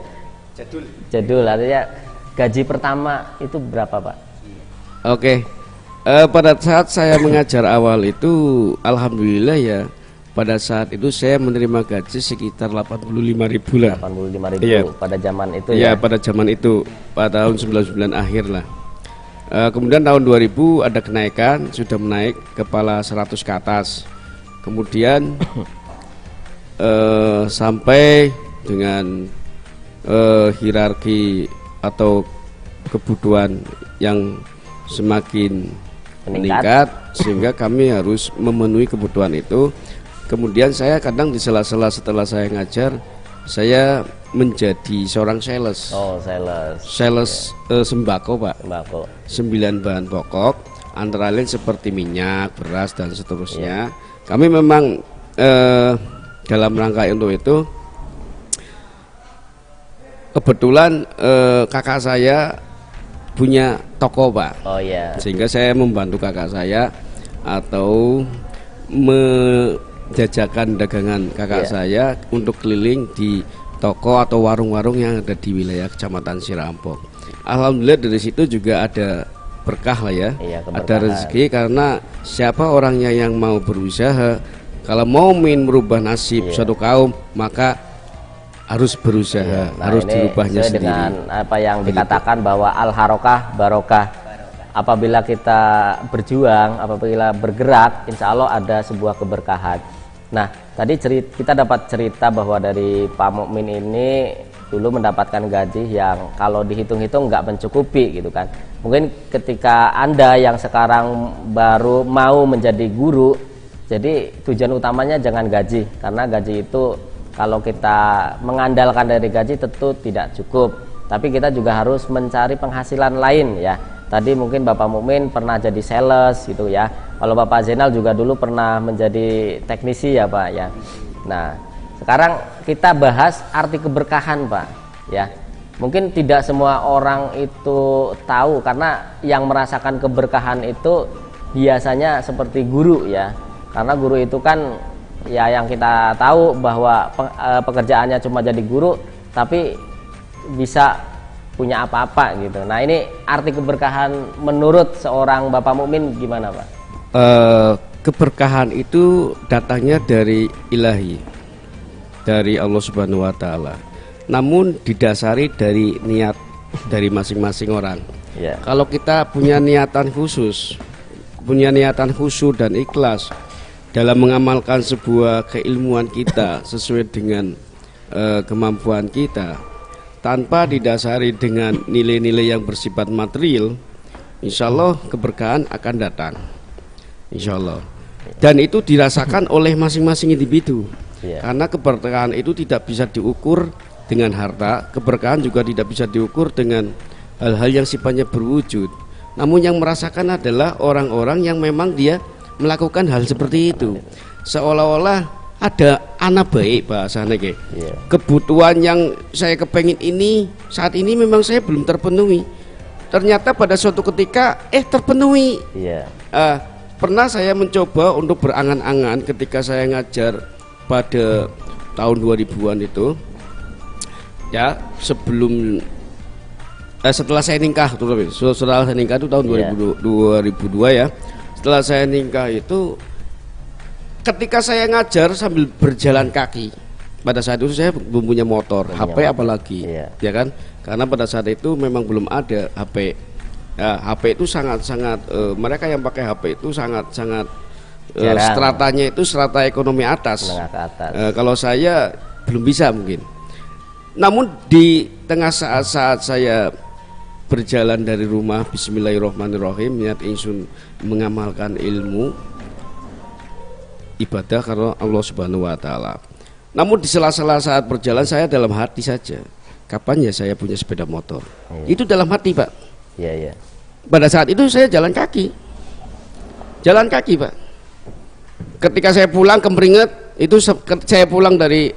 B: jadul. Artinya gaji pertama itu berapa Pak?
D: Oke. Pada saat saya mengajar awal itu alhamdulillah ya, pada saat itu saya menerima gaji sekitar 85.000 lah.
B: 85.000
D: iya.
B: Pada zaman itu
D: ya.
B: ya.
D: Pada zaman itu, pada tahun 99 akhir lah. Kemudian tahun 2000 ada kenaikan, sudah menaik kepala 100 ke atas. Kemudian sampai dengan hierarki atau kebutuhan yang semakin meningkat sehingga kami harus memenuhi kebutuhan itu. Kemudian saya kadang di sela-sela setelah saya ngajar, saya menjadi seorang sales.
B: Oh,
D: Sales sembako Pak.
B: Sembako.
D: 9 bahan pokok, antara lain seperti minyak, beras dan seterusnya. Kami memang dalam rangka untuk itu, kebetulan kakak saya punya toko Pak.
B: Oh iya.
D: Sehingga saya membantu kakak saya atau menjajakan dagangan kakak saya untuk keliling di toko atau warung-warung yang ada di wilayah Kecamatan Sirampok. Alhamdulillah dari situ juga ada berkah lah ya, ada rezeki, karena siapa orangnya yang mau berusaha, kalau mau merubah nasib suatu kaum maka harus berusaha, harus dirubahnya sendiri.
B: Dengan apa yang dikatakan bahwa al-harokah barokah. Apabila kita berjuang, apabila bergerak, insya Allah ada sebuah keberkahan. Nah, tadi kita dapat cerita bahwa dari Pak Mukmin ini dulu mendapatkan gaji yang kalau dihitung-hitung nggak mencukupi gitu kan. Mungkin ketika Anda yang sekarang baru mau menjadi guru, jadi tujuan utamanya jangan gaji, karena gaji itu kalau kita mengandalkan dari gaji tentu tidak cukup. Tapi kita juga harus mencari penghasilan lain ya. Tadi mungkin Bapak Mukmin pernah jadi sales gitu ya. Kalau Bapak Zainal juga dulu pernah menjadi teknisi ya Pak ya. Nah, sekarang kita bahas arti keberkahan Pak ya. Mungkin tidak semua orang itu tahu, karena yang merasakan keberkahan itu biasanya seperti guru ya. Karena guru itu kan ya yang kita tahu bahwa pekerjaannya cuma jadi guru tapi bisa punya apa-apa gitu. Nah, ini arti keberkahan menurut seorang Bapak Mukmin gimana Pak?
D: Keberkahan itu datangnya dari ilahi, dari Allah Subhanahu wa Ta'ala. Namun didasari dari niat dari masing-masing orang. Kalau kita punya niatan khusus, punya niatan khusyuk dan ikhlas dalam mengamalkan sebuah keilmuan kita sesuai dengan kemampuan kita, tanpa didasari dengan nilai-nilai yang bersifat material, insya Allah keberkahan akan datang, insya Allah. Dan itu dirasakan oleh masing-masing individu, karena keberkahan itu tidak bisa diukur dengan harta, keberkahan juga tidak bisa diukur dengan hal-hal yang sifatnya berwujud. Namun yang merasakan adalah orang-orang yang memang dia melakukan hal seperti itu, seolah-olah ada anak baik bahasanya kayak kebutuhan yang saya kepengen ini saat ini memang saya belum terpenuhi, ternyata pada suatu ketika terpenuhi. Pernah saya mencoba untuk berangan-angan ketika saya ngajar pada tahun 2000-an itu ya, sebelum setelah saya nikah, setelah saya nikah itu tahun 2002 ya. Setelah saya nikah itu, ketika saya ngajar sambil berjalan kaki, pada saat itu saya belum punya motor, HP apalagi, ya kan? Karena pada saat itu memang belum ada HP. Ya, HP itu sangat-sangat mereka yang pakai HP itu sangat-sangat stratanya itu strata ekonomi atas. Kalau saya belum bisa mungkin. Namun di tengah saat saya berjalan dari rumah, bismillahirrahmanirrahim, niat ingsun mengamalkan ilmu ibadah karena Allah Subhanahu wa taala. Namun di sela-sela saat berjalan saya dalam hati saja, kapan ya saya punya sepeda motor? Itu dalam hati, Pak.
B: Iya.
D: Pada saat itu saya jalan kaki, Pak. Ketika saya pulang ke Meringet, itu saya pulang dari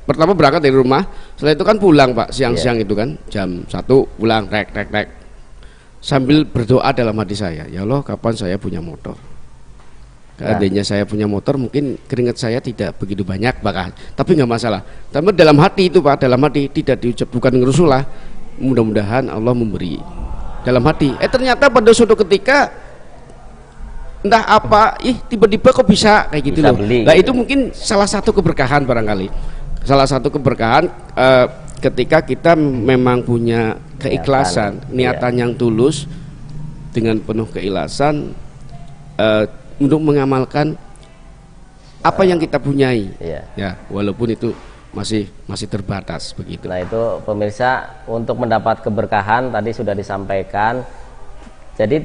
D: pertama berangkat dari rumah, setelah itu kan pulang, Pak, siang-siang itu kan jam 1 pulang, rek sambil berdoa dalam hati saya, ya Allah, kapan saya punya motor? Seandainya saya punya motor, mungkin keringat saya tidak begitu banyak, tapi nggak masalah. Tapi dalam hati itu, Pak, dalam hati, tidak diucap, bukan ngerusulah. Mudah-mudahan Allah memberi dalam hati. Ternyata pada suatu ketika entah apa, tiba-tiba kok bisa kayak gitu loh. Nah itu mungkin salah satu keberkahan barangkali. Salah satu keberkahan ketika kita memang punya keikhlasan, niatan yang tulus dengan penuh keikhlasan untuk mengamalkan apa yang kita punyai, ya walaupun itu masih terbatas begitu.
B: Nah itu pemirsa, untuk mendapat keberkahan tadi sudah disampaikan. Jadi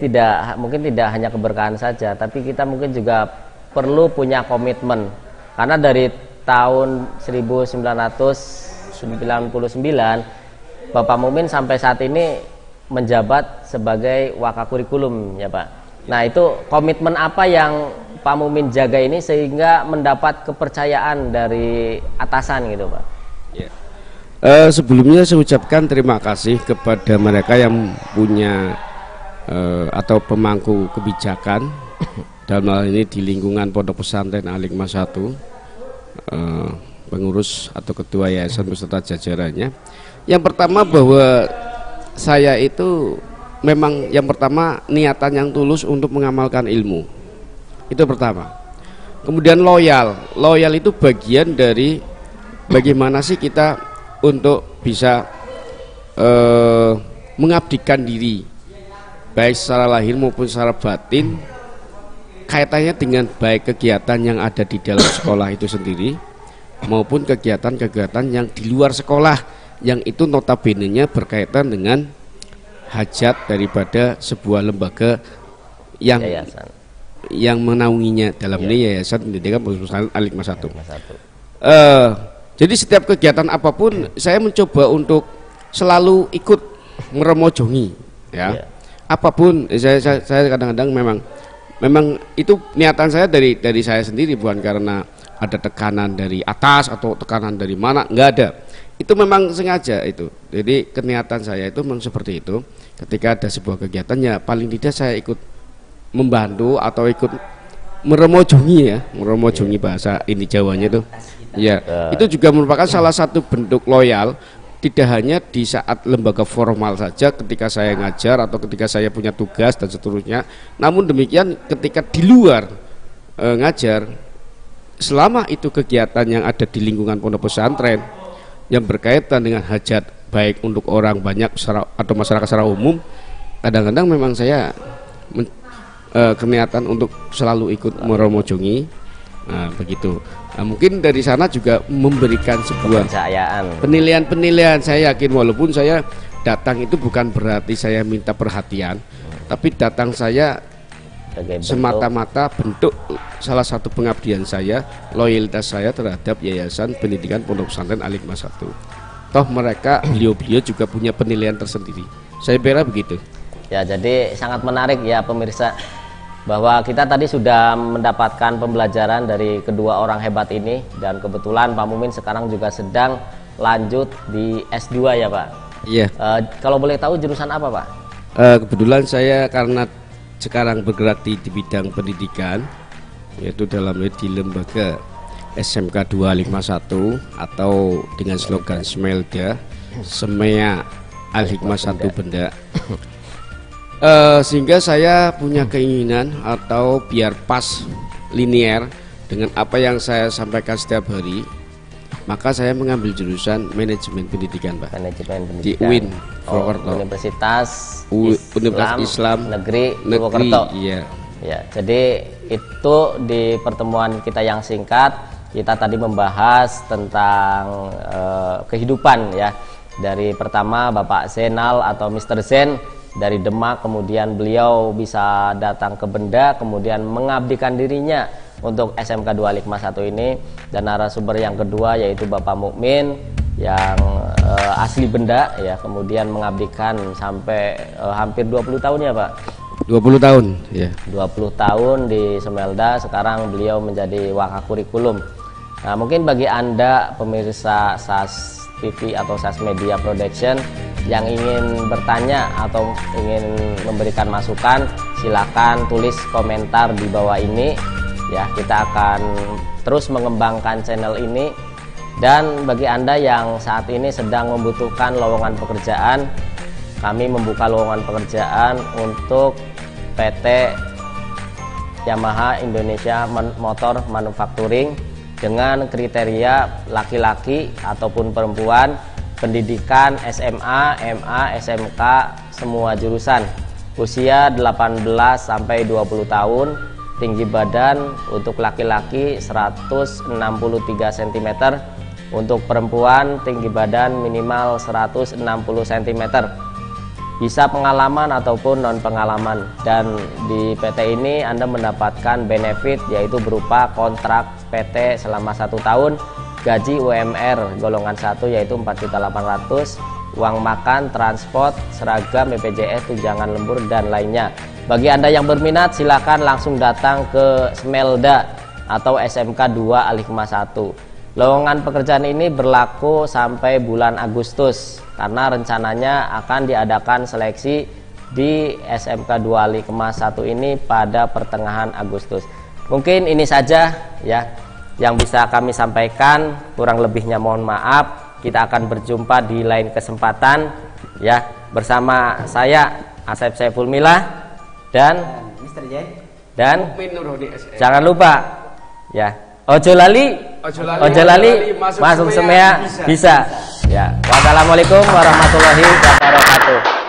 B: mungkin tidak hanya keberkahan saja, tapi kita mungkin juga perlu punya komitmen. Karena dari tahun 1999 Bapak Mumin sampai saat ini menjabat sebagai wakakurikulum, ya Pak. Nah itu komitmen apa yang Pak Mumin jaga ini sehingga mendapat kepercayaan dari atasan gitu, Pak?
D: Sebelumnya saya ucapkan terima kasih kepada mereka yang punya atau pemangku kebijakan dalam hal ini di lingkungan Pondok Pesantren Al-Hikmah 1, pengurus atau ketua yayasan beserta jajarannya. Yang pertama bahwa saya itu memang yang pertama niatan yang tulus untuk mengamalkan ilmu, itu pertama. Kemudian loyal itu bagian dari bagaimana sih kita untuk bisa mengabdikan diri baik secara lahir maupun secara batin, kaitannya dengan baik kegiatan yang ada di dalam sekolah itu sendiri maupun kegiatan-kegiatan yang di luar sekolah, yang itu notabene-nya berkaitan dengan hajat daripada sebuah lembaga yang menaunginya, dalam ini Yayasan Pendidikan Pesantren Al-Hikmah 1. Jadi setiap kegiatan apapun saya mencoba untuk selalu ikut meremojongi, ya. Apapun saya kadang-kadang memang itu niatan saya dari saya sendiri, bukan karena ada tekanan dari atas atau tekanan dari mana, nggak ada. Itu memang sengaja itu. Jadi keniatan saya itu memang seperti itu. Ketika ada sebuah kegiatan, ya paling tidak saya ikut membantu atau ikut meremojongi bahasa ini Jawanya itu. Ya, itu juga merupakan salah satu bentuk loyal. Tidak hanya di saat lembaga formal saja ketika saya ngajar atau ketika saya punya tugas dan seterusnya, namun demikian ketika di luar ngajar, selama itu kegiatan yang ada di lingkungan pondok pesantren yang berkaitan dengan hajat baik untuk orang banyak atau masyarakat secara umum, kadang-kadang memang saya keniatan untuk selalu ikut meromojongi. Nah, begitu. Nah, mungkin dari sana juga memberikan sebuah penilaian. Saya yakin walaupun saya datang itu bukan berarti saya minta perhatian, tapi datang saya semata-mata bentuk salah satu pengabdian saya, loyalitas saya terhadap Yayasan Pendidikan Pondok Pesantren Al-Hikmah 1. Toh mereka, beliau juga punya penilaian tersendiri. Saya kira begitu.
B: Ya, jadi sangat menarik ya pemirsa, bahwa kita tadi sudah mendapatkan pembelajaran dari kedua orang hebat ini, dan kebetulan Pak Mumin sekarang juga sedang lanjut di S2 ya Pak.
D: Iya.
B: Kalau boleh tahu jurusan apa Pak?
D: Kebetulan saya karena sekarang bergerak di bidang pendidikan, yaitu di lembaga SMK 251 atau dengan slogan Smelda, Semea Al Hikmah Satu Benda. Sehingga saya punya keinginan atau biar pas linear dengan apa yang saya sampaikan setiap hari, maka saya mengambil jurusan manajemen pendidikan, Pak.
B: Manajemen
D: Di
B: pendidikan.
D: UIN Purwokerto.
B: Universitas
D: Islam
B: Negeri Purwokerto.
D: Iya.
B: Ya, jadi itu di pertemuan kita yang singkat kita tadi membahas tentang kehidupan ya. Dari pertama Bapak Zainal atau Mr. Zen dari Demak, kemudian beliau bisa datang ke Benda, kemudian mengabdikan dirinya untuk SMK 2 Al Hikmah 1 ini, dan narasumber yang kedua yaitu Bapak Mukmin yang asli Benda ya, kemudian mengabdikan sampai hampir 20 tahun ya Pak.
D: 20 tahun ya.
B: 20 tahun di Semelda, sekarang beliau menjadi wakakurikulum. Nah, mungkin bagi Anda pemirsa SAS TV atau SAS Media Production yang ingin bertanya atau ingin memberikan masukan, silakan tulis komentar di bawah ini ya. Kita akan terus mengembangkan channel ini. Dan bagi Anda yang saat ini sedang membutuhkan lowongan pekerjaan, kami membuka lowongan pekerjaan untuk PT Yamaha Indonesia Motor Manufacturing dengan kriteria laki-laki ataupun perempuan, pendidikan SMA, MA, SMK, semua jurusan, usia 18 sampai 20 tahun, tinggi badan untuk laki-laki 163 cm, untuk perempuan tinggi badan minimal 160 cm, bisa pengalaman ataupun non pengalaman. Dan di PT ini Anda mendapatkan benefit yaitu berupa kontrak PT selama 1 tahun, gaji UMR golongan 1 yaitu 4.800.000, uang makan, transport, seragam, BPJS, tunjangan lembur dan lainnya. Bagi Anda yang berminat silakan langsung datang ke Semelda atau SMK 2 Al Hikmah 1. Lowongan pekerjaan ini berlaku sampai bulan Agustus karena rencananya akan diadakan seleksi di SMK 2 Al Hikmah 1 ini pada pertengahan Agustus. Mungkin ini saja ya yang bisa kami sampaikan, kurang lebihnya mohon maaf. Kita akan berjumpa di lain kesempatan ya, bersama saya Asep Saiful Milah dan
C: Mr. J.
B: Dan jangan lupa ya, ojo lali masuk Semea bisa. Ya. Wassalamualaikum warahmatullahi wabarakatuh.